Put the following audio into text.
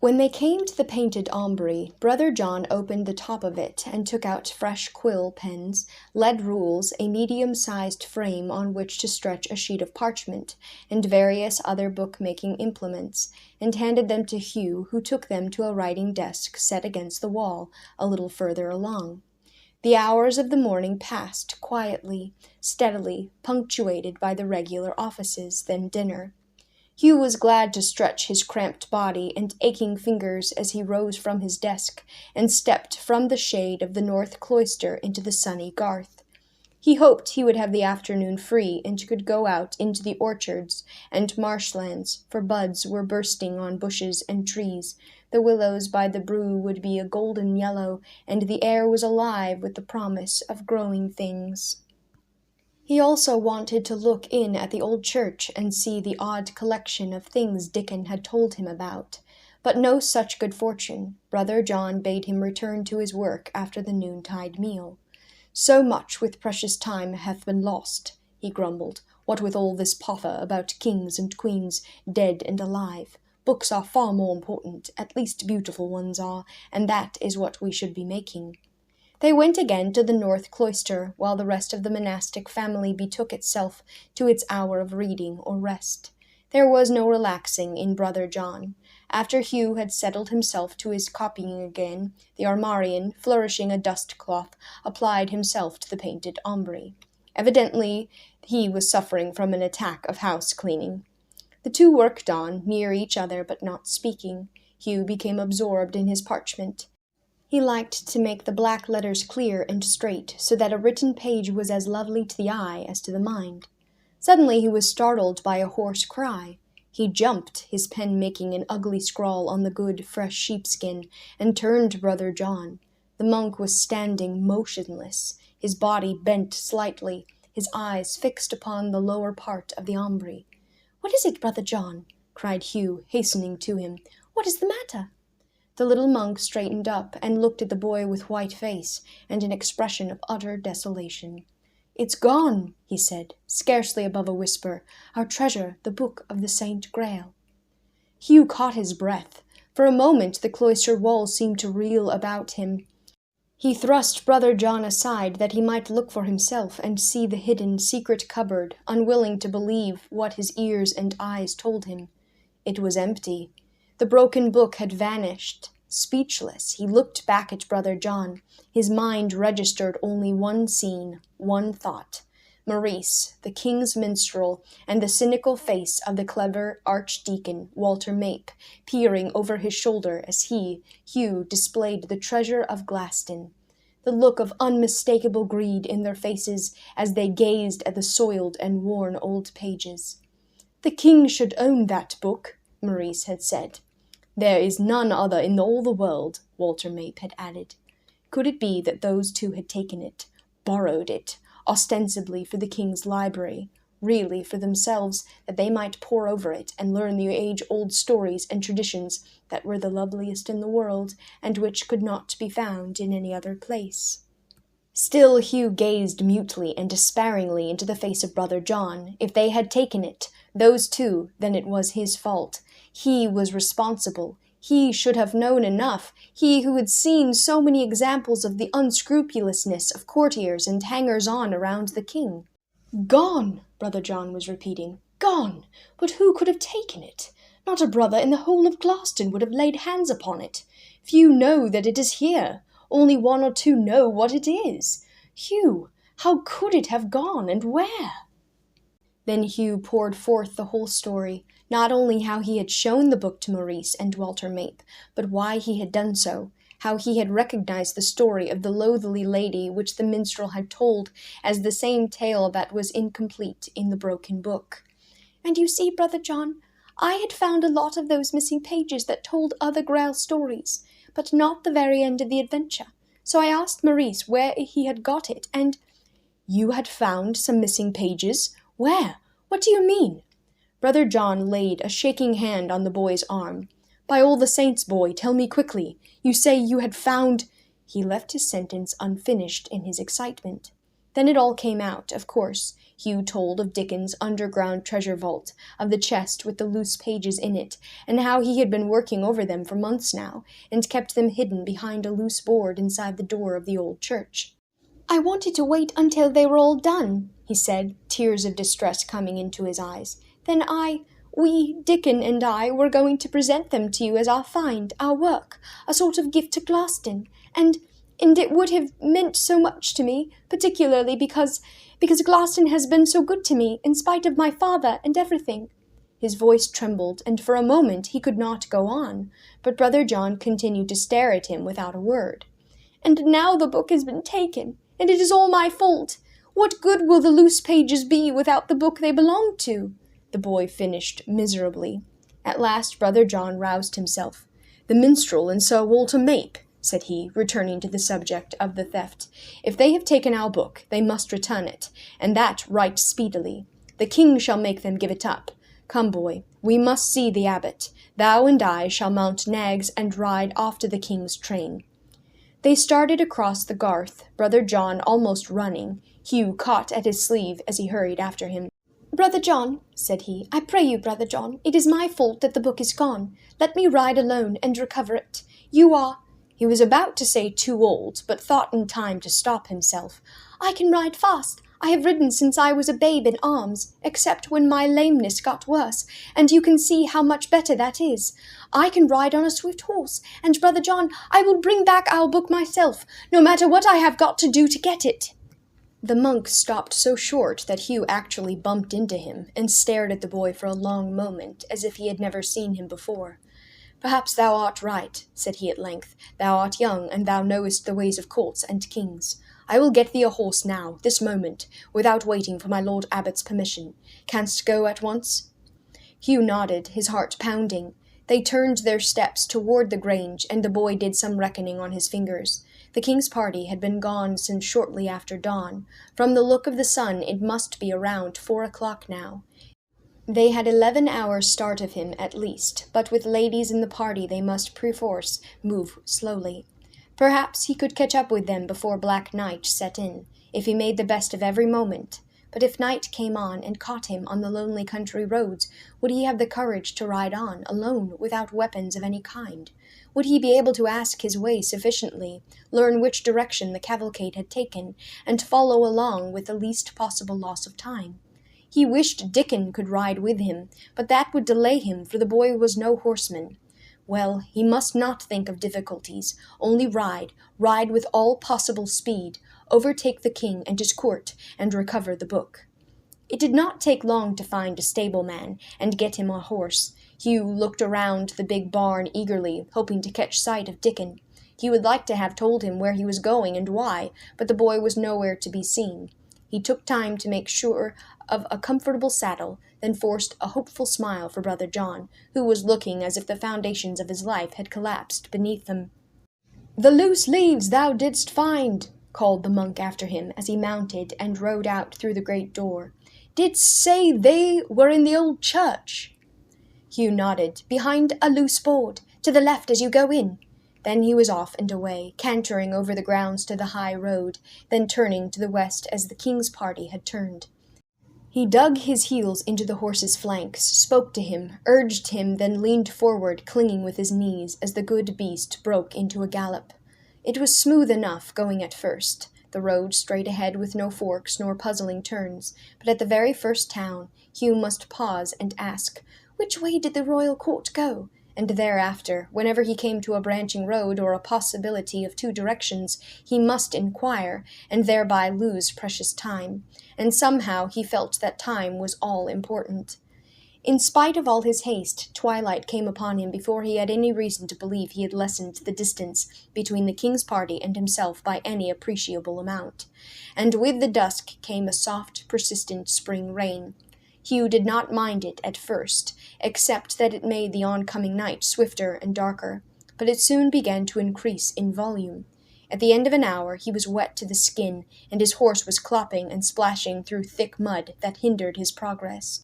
When they came to the painted aumbry, Brother John opened the top of it and took out fresh quill pens, lead rules, a medium-sized frame on which to stretch a sheet of parchment, and various other book-making implements, and handed them to Hugh, who took them to a writing desk set against the wall, a little further along. The hours of the morning passed quietly, steadily, punctuated by the regular offices, then dinner. Hugh was glad to stretch his cramped body and aching fingers as he rose from his desk and stepped from the shade of the north cloister into the sunny garth. He hoped he would have the afternoon free and could go out into the orchards and marshlands, for buds were bursting on bushes and trees. The willows by the brew would be a golden yellow, and the air was alive with the promise of growing things. He also wanted to look in at the old church and see the odd collection of things Dickon had told him about, but no such good fortune. Brother John bade him return to his work after the noontide meal. "So much with precious time hath been lost," he grumbled, "what with all this pother about kings and queens, dead and alive. Books are far more important, at least beautiful ones are, and that is what we should be making." They went again to the north cloister, while the rest of the monastic family betook itself to its hour of reading or rest. There was no relaxing in Brother John. After Hugh had settled himself to his copying again, the armorian, flourishing a dust-cloth, applied himself to the painted aumbry. Evidently he was suffering from an attack of house-cleaning. The two worked on, near each other but not speaking. Hugh became absorbed in his parchment. He liked to make the black letters clear and straight, so that a written page was as lovely to the eye as to the mind. Suddenly he was startled by a hoarse cry. He jumped, his pen making an ugly scrawl on the good, fresh sheepskin, and turned to Brother John. The monk was standing motionless, his body bent slightly, his eyes fixed upon the lower part of the aumbry. "What is it, Brother John?" cried Hugh, hastening to him. "What is the matter?" The little monk straightened up and looked at the boy with white face and an expression of utter desolation. "It's gone," he said, scarcely above a whisper, "our treasure, the book of the Saint Grail." Hugh caught his breath. For a moment the cloister walls seemed to reel about him. He thrust Brother John aside that he might look for himself and see the hidden, secret cupboard, unwilling to believe what his ears and eyes told him. It was empty. The broken book had vanished. Speechless, he looked back at Brother John. His mind registered only one scene, one thought. Maurice, the king's minstrel, and the cynical face of the clever archdeacon, Walter Mape, peering over his shoulder as he, Hugh, displayed the treasure of Glaston. The look of unmistakable greed in their faces as they gazed at the soiled and worn old pages. "The king should own that book," Maurice had said. "There is none other in all the world," Walter Mape had added. Could it be that those two had taken it, borrowed it, ostensibly for the king's library, really for themselves, that they might pore over it and learn the age-old stories and traditions that were the loveliest in the world, and which could not be found in any other place? Still Hugh gazed mutely and despairingly into the face of Brother John. If they had taken it, those two, then it was his fault. He was responsible. He should have known enough, he who had seen so many examples of the unscrupulousness of courtiers and hangers-on around the king. "Gone," Brother John was repeating. "Gone! But who could have taken it? Not a brother in the whole of Glaston would have laid hands upon it. Few know that it is here. Only one or two know what it is. Hugh, how could it have gone, and where?" Then Hugh poured forth the whole story, not only how he had shown the book to Maurice and Walter Mape, but why he had done so, how he had recognized the story of the loathly lady which the minstrel had told as the same tale that was incomplete in the broken book. "And you see, Brother John, I had found a lot of those missing pages that told other Grail stories, but not the very end of the adventure. So I asked Maurice where he had got it, and—" "You had found some missing pages? Where? What do you mean?" Brother John laid a shaking hand on the boy's arm. "By all the saints, boy, tell me quickly. You say you had found—" He left his sentence unfinished in his excitement. Then it all came out, of course. Hugh told of Dickon's underground treasure vault, of the chest with the loose pages in it, and how he had been working over them for months now, and kept them hidden behind a loose board inside the door of the old church. "I wanted to wait until they were all done," he said, tears of distress coming into his eyes. "Then Dickon and I, were going to present them to you as our find, our work, a sort of gift to Glaston, and it would have meant so much to me, particularly because Glaston has been so good to me, in spite of my father and everything." His voice trembled, and for a moment he could not go on, but Brother John continued to stare at him without a word. "And now the book has been taken, and it is all my fault. What good will the loose pages be without the book they belong to?" the boy finished miserably. At last Brother John roused himself. "The minstrel and Sir Walter Mape," said he, returning to the subject of the theft. "If they have taken our book, they must return it, and that right speedily. The king shall make them give it up. Come, boy, we must see the abbot. Thou and I shall mount nags and ride after the king's train." They started across the garth, Brother John almost running. Hugh caught at his sleeve as he hurried after him. "Brother John," said he, "I pray you, Brother John, it is my fault that the book is gone. Let me ride alone and recover it. You are—" He was about to say too old, but thought in time to stop himself. "I can ride fast. I have ridden since I was a babe in arms, except when my lameness got worse, and you can see how much better that is. I can ride on a swift horse, and, Brother John, I will bring back our book myself, no matter what I have got to do to get it." The monk stopped so short that Hugh actually bumped into him, and stared at the boy for a long moment, as if he had never seen him before. "Perhaps thou art right," said he at length. "Thou art young, and thou knowest the ways of courts and kings. I will get thee a horse now, this moment, without waiting for my lord abbot's permission. Canst go at once?" Hugh nodded, his heart pounding. They turned their steps toward the grange, and the boy did some reckoning on his fingers. The king's party had been gone since shortly after dawn. From the look of the sun, it must be around 4 o'clock now. They had 11 hours' start of him, at least, but with ladies in the party they must perforce move slowly. Perhaps he could catch up with them before black night set in, if he made the best of every moment. But if night came on and caught him on the lonely country roads, would he have the courage to ride on, alone, without weapons of any kind? Would he be able to ask his way sufficiently, learn which direction the cavalcade had taken, and follow along with the least possible loss of time? He wished Dickon could ride with him, but that would delay him, for the boy was no horseman. Well, he must not think of difficulties, only ride with all possible speed, overtake the king and his court, and recover the book. It did not take long to find a stableman and get him a horse. Hugh looked around the big barn eagerly, hoping to catch sight of Dickon. He would like to have told him where he was going and why, but the boy was nowhere to be seen. He took time to make sure of a comfortable saddle, then forced a hopeful smile for Brother John, who was looking as if the foundations of his life had collapsed beneath him. "The loose leaves thou didst find," called the monk after him as he mounted and rode out through the great door. "Didst say they were in the old church?" Hugh nodded. "Behind a loose board, to the left as you go in." Then he was off and away, cantering over the grounds to the high road, then turning to the west as the king's party had turned. He dug his heels into the horse's flanks, spoke to him, urged him, then leaned forward, clinging with his knees, as the good beast broke into a gallop. It was smooth enough going at first, the road straight ahead with no forks nor puzzling turns, but at the very first town Hugh must pause and ask, "Which way did the royal court go?" And thereafter, whenever he came to a branching road or a possibility of 2 directions, he must inquire, and thereby lose precious time. And somehow he felt that time was all important. In spite of all his haste, twilight came upon him before he had any reason to believe he had lessened the distance between the king's party and himself by any appreciable amount. And with the dusk came a soft, persistent spring rain. Hugh did not mind it at first, except that it made the oncoming night swifter and darker, but it soon began to increase in volume. At the end of an hour he was wet to the skin, and his horse was clopping and splashing through thick mud that hindered his progress.